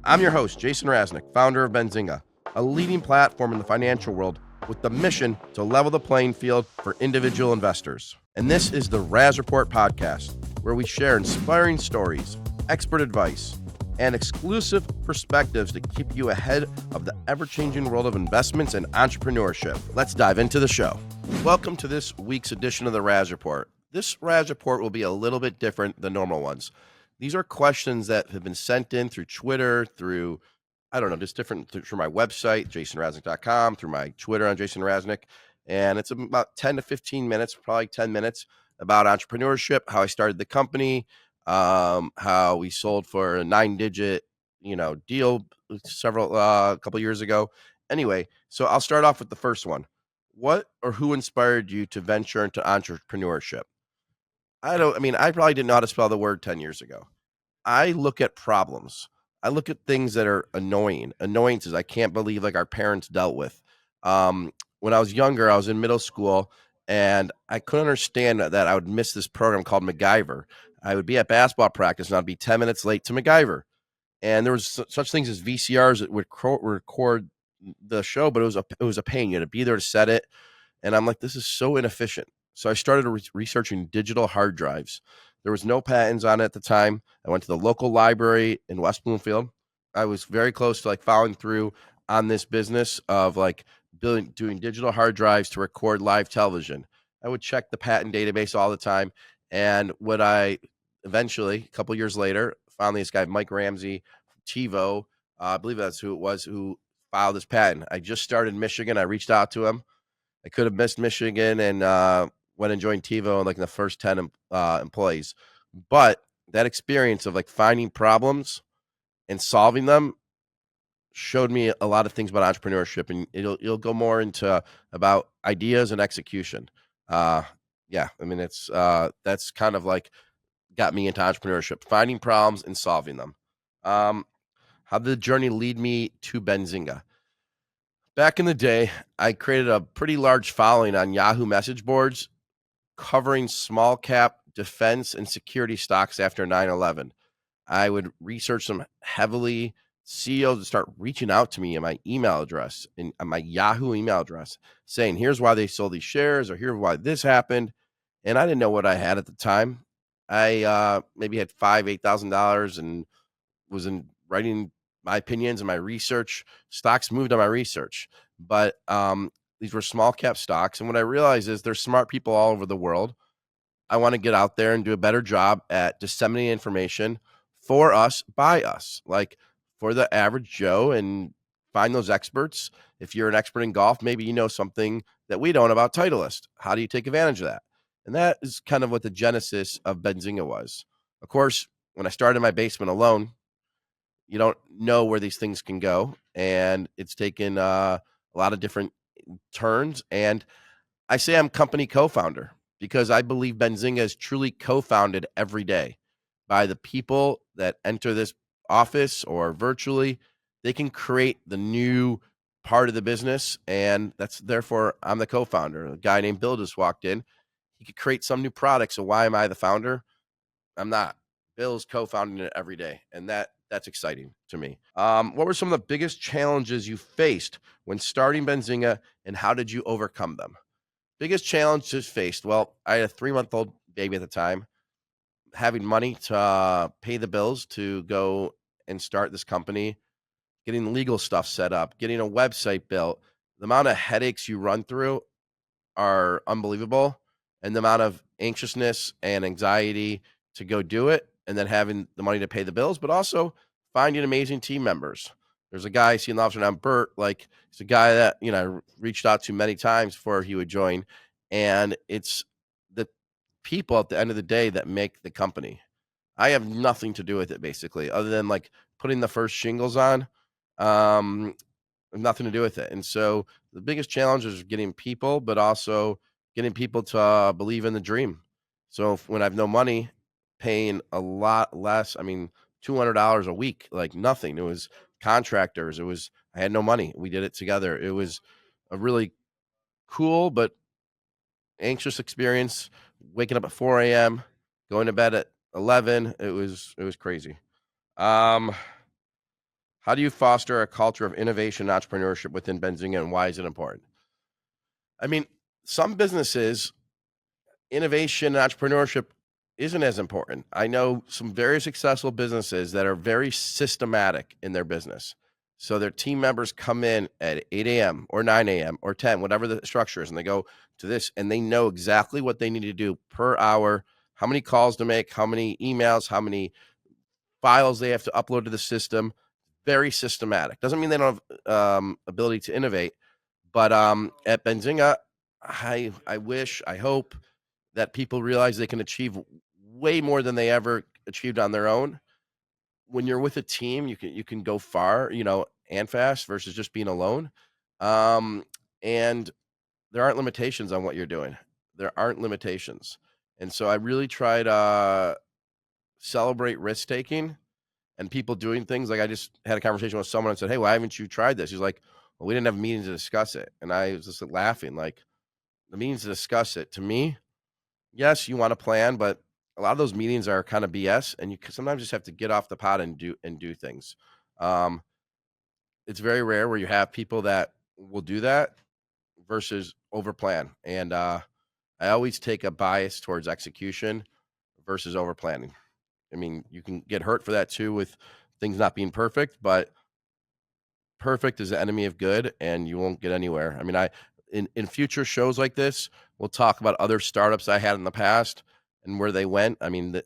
I'm your host, Jason Raznick, founder of Benzinga, a leading platform in the financial world with the mission to level the playing field for individual investors. And this is the Raz Report podcast, where we share inspiring stories, expert advice, and exclusive perspectives to keep you ahead of the ever-changing world of investments and entrepreneurship. Let's dive into the show. Welcome to this week's edition of the Raz Report. This Raz Report will be a little bit different than normal ones. These are questions that have been sent in through Twitter, through, just different through my website, jasonraznick.com, through my Twitter on Jason Raznick. And it's about 10 to 15 minutes, probably 10 minutes about entrepreneurship, how I started the company, how we sold for a 9-digit, deal a couple years ago. Anyway, so I'll start off with the first one. What or who inspired you to venture into entrepreneurship? I probably didn't know how to spell the word 10 years ago. I look at problems. I look at things that are annoyances I can't believe like our parents dealt with. When I was younger, I was in middle school and I couldn't understand that I would miss this program called MacGyver. I would be at basketball practice and I'd be 10 minutes late to MacGyver. And there was such things as VCRs that would record the show, but it was a pain. You had to be there to set it. And I'm like, this is so inefficient. So I started researching digital hard drives. There was no patents on it at the time. I went to the local library in West Bloomfield. I was very close to like following through on this business of like doing digital hard drives to record live television. I would check the patent database all the time. And what I eventually, a couple years later, found this guy, Mike Ramsey, TiVo, I believe that's who it was, who filed this patent. I just started in Michigan. I reached out to him. I could have missed Michigan and went and joined TiVo and like the first 10 employees. But that experience of like finding problems and solving them showed me a lot of things about entrepreneurship, and it'll go more into about ideas and execution. It's that's kind of like got me into entrepreneurship, finding problems and solving them. How did the journey lead me to Benzinga? Back in the day, I created a pretty large following on Yahoo message boards covering small cap defense and security stocks after 9/11. I would research them heavily. CEOs would start reaching out to me in my email address, in my Yahoo email address, saying, here's why they sold these shares or here's why this happened. And I didn't know what I had at the time. I maybe had $8,000 and was in writing my opinions and my research. Stocks moved on my research, but these were small cap stocks. And what I realized is there's smart people all over the world. I want to get out there and do a better job at disseminating information for us, by us, like for the average Joe, and find those experts. If you're an expert in golf, maybe you know something that we don't about Titleist. How do you take advantage of that? And that is kind of what the genesis of Benzinga was. Of course, when I started in my basement alone, you don't know where these things can go. And it's taken a lot of different turns. And I say I'm company co-founder because I believe Benzinga is truly co-founded every day by the people that enter this office or virtually. They can create the new part of the business, and that's therefore I'm the co-founder. A guy named Bill just walked in. He could create some new product. So why am I the founder? I'm not. Bill's co-founding it every day, and that's exciting to me. What were some of the biggest challenges you faced when starting Benzinga, and how did you overcome them? Biggest challenges faced. Well, I had a 3-month-old baby at the time. Having money to pay the bills to go and start this company, getting legal stuff set up, getting a website built. The amount of headaches you run through are unbelievable, and the amount of anxiousness and anxiety to go do it, and then having the money to pay the bills, but also finding amazing team members. There's a guy I see in the office now, Bert, like he's a guy that, I reached out to many times before he would join. And it's the people at the end of the day that make the company. I have nothing to do with it basically, other than like putting the first shingles on. Nothing to do with it. And so the biggest challenge is getting people, but also getting people to believe in the dream. So when I have no money, paying a lot less, $200 a week, like nothing. It was contractors. I had no money. We did it together. It was a really cool, but anxious experience. Waking up at 4 a.m., going to bed at 11. It was crazy. How How do you foster a culture of innovation and entrepreneurship within Benzinga, and why is it important? I mean, some businesses, innovation and entrepreneurship isn't as important. I know some very successful businesses that are very systematic in their business. So their team members come in at 8 a.m. or 9 a.m. or 10, whatever the structure is, and they go to this and they know exactly what they need to do per hour, how many calls to make, how many emails, how many files they have to upload to the system. Very systematic. Doesn't mean they don't have ability to innovate, but at Benzinga, I wish, I hope that people realize they can achieve way more than they ever achieved on their own. When you're with a team, you can go far, and fast versus just being alone. And there aren't limitations on what you're doing. There aren't limitations. And so I really try to celebrate risk taking and people doing things. Like I just had a conversation with someone and said, "Hey, why haven't you tried this?" He's like, "Well, we didn't have a meeting to discuss it." And I was just laughing, like, the meetings to discuss it to me, yes, you want to plan, but a lot of those meetings are kind of BS, and you sometimes just have to get off the pot and do things. Um, it's very rare where you have people that will do that versus over plan. And I always take a bias towards execution versus over planning. I mean, you can get hurt for that too with things not being perfect, but perfect is the enemy of good, and you won't get anywhere. I mean, in future shows like this, we'll talk about other startups I had in the past and where they went. I mean,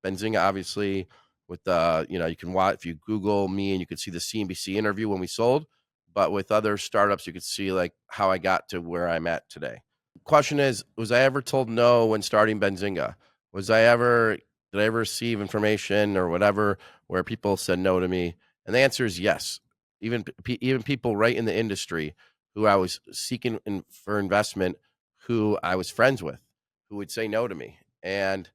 Benzinga obviously with you can watch if you Google me and you could see the CNBC interview when we sold, but with other startups, you could see like how I got to where I'm at today. Question is, was I ever told no when starting Benzinga? Was I ever did I ever receive information or whatever where people said no to me? And the answer is yes. Even people right in the industry who I was seeking for investment, who I was friends with, who would say no to me, and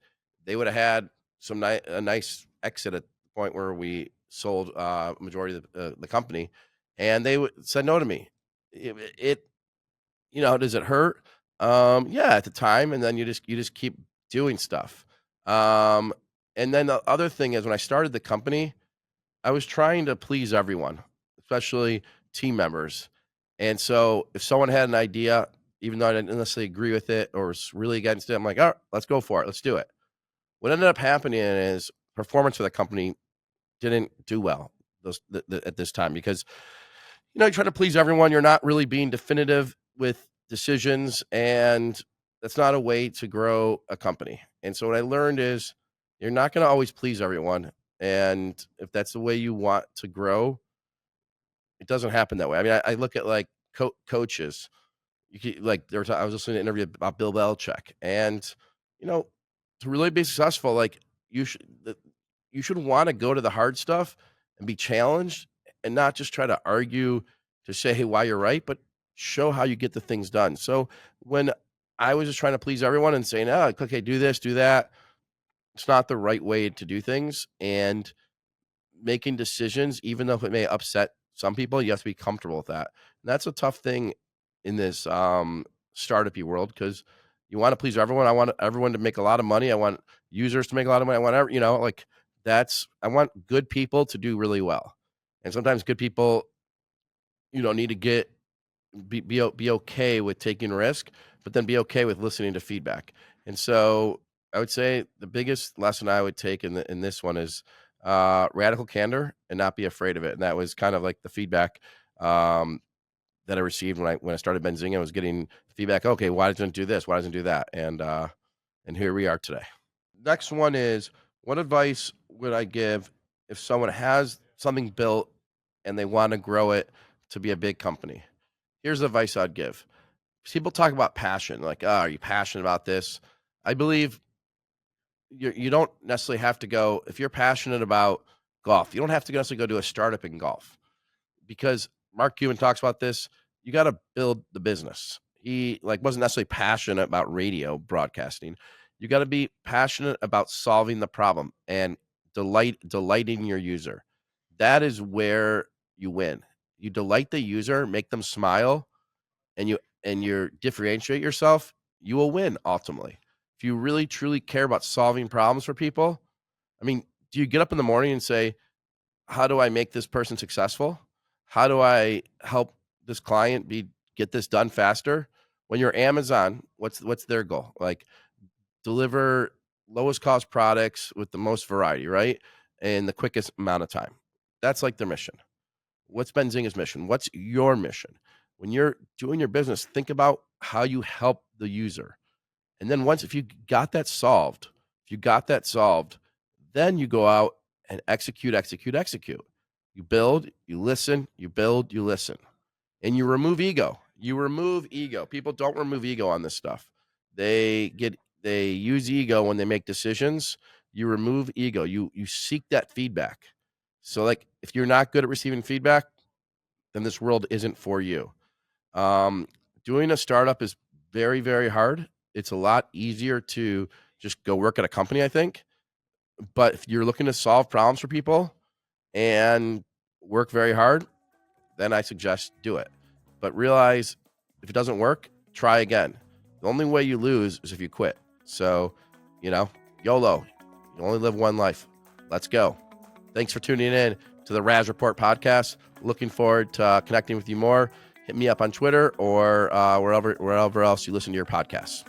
they would have had a nice exit at the point where we sold majority of the company, and they said no to me. It does it hurt? Yeah, at the time, and then you just keep doing stuff. Um, and then the other thing is when I started the company, I was trying to please everyone, especially team members. And so if someone had an idea, even though I didn't necessarily agree with it or was really against it, I'm like, all right, let's go for it. Let's do it. What ended up happening is performance for the company didn't do well at this time because you try to please everyone. You're not really being definitive with decisions, and that's not a way to grow a company. And so what I learned is you're not going to always please everyone. And if that's the way you want to grow, it doesn't happen that way. I mean, I look at like coaches. Like I was listening to an interview about Bill Belichick, and you know, to really be successful, like you should want to go to the hard stuff and be challenged, and not just try to argue to say hey why you're right, but show how you get the things done. So when I was just trying to please everyone and saying, "Oh, okay, do this, do that," it's not the right way to do things, and making decisions, even though it may upset some people, you have to be comfortable with that. And that's a tough thing in this startup-y world because you want to please everyone. I want everyone to make a lot of money. I want users to make a lot of money. I want like I want good people to do really well. And sometimes good people, need to be okay with taking risk, but then be okay with listening to feedback. And so I would say the biggest lesson I would take in this one is radical candor and not be afraid of it. And that was kind of like the feedback that I received when I started Benzinga. I was getting feedback. Okay, why doesn't it do this? Why doesn't it do that? And here we are today. Next one is, what advice would I give if someone has something built and they want to grow it to be a big company? Here's the advice I'd give. People talk about passion, like, oh, are you passionate about this? I believe you don't necessarily have to go, if you're passionate about golf, you don't have to necessarily go do a startup in golf, because Mark Cuban talks about this. You got to build the business. He wasn't necessarily passionate about radio broadcasting. You got to be passionate about solving the problem and delighting your user. That is where you win. You delight the user, make them smile, and you differentiate yourself, you will win ultimately. If you really truly care about solving problems for people, I mean, do you get up in the morning and say, how do I make this person successful? How do I help this client get this done faster? When you're Amazon, what's their goal? Like, deliver lowest cost products with the most variety, right? In the quickest amount of time. That's like their mission. What's Benzinga's mission? What's your mission? When you're doing your business, think about how you help the user. And then if you got that solved, then you go out and execute. You build, you listen, you build, you listen. And you remove ego. People don't remove ego on this stuff. They use ego when they make decisions. You remove ego. You seek that feedback. So, like, if you're not good at receiving feedback, then this world isn't for you. Doing a startup is very, very hard. It's a lot easier to just go work at a company, I think. But if you're looking to solve problems for people and work very hard, then I suggest do it. But realize if it doesn't work, try again. The only way you lose is if you quit. So, YOLO. You only live one life. Let's go. Thanks for tuning in to the Raz Report podcast. Looking forward to connecting with you more. Hit me up on Twitter or wherever else you listen to your podcasts.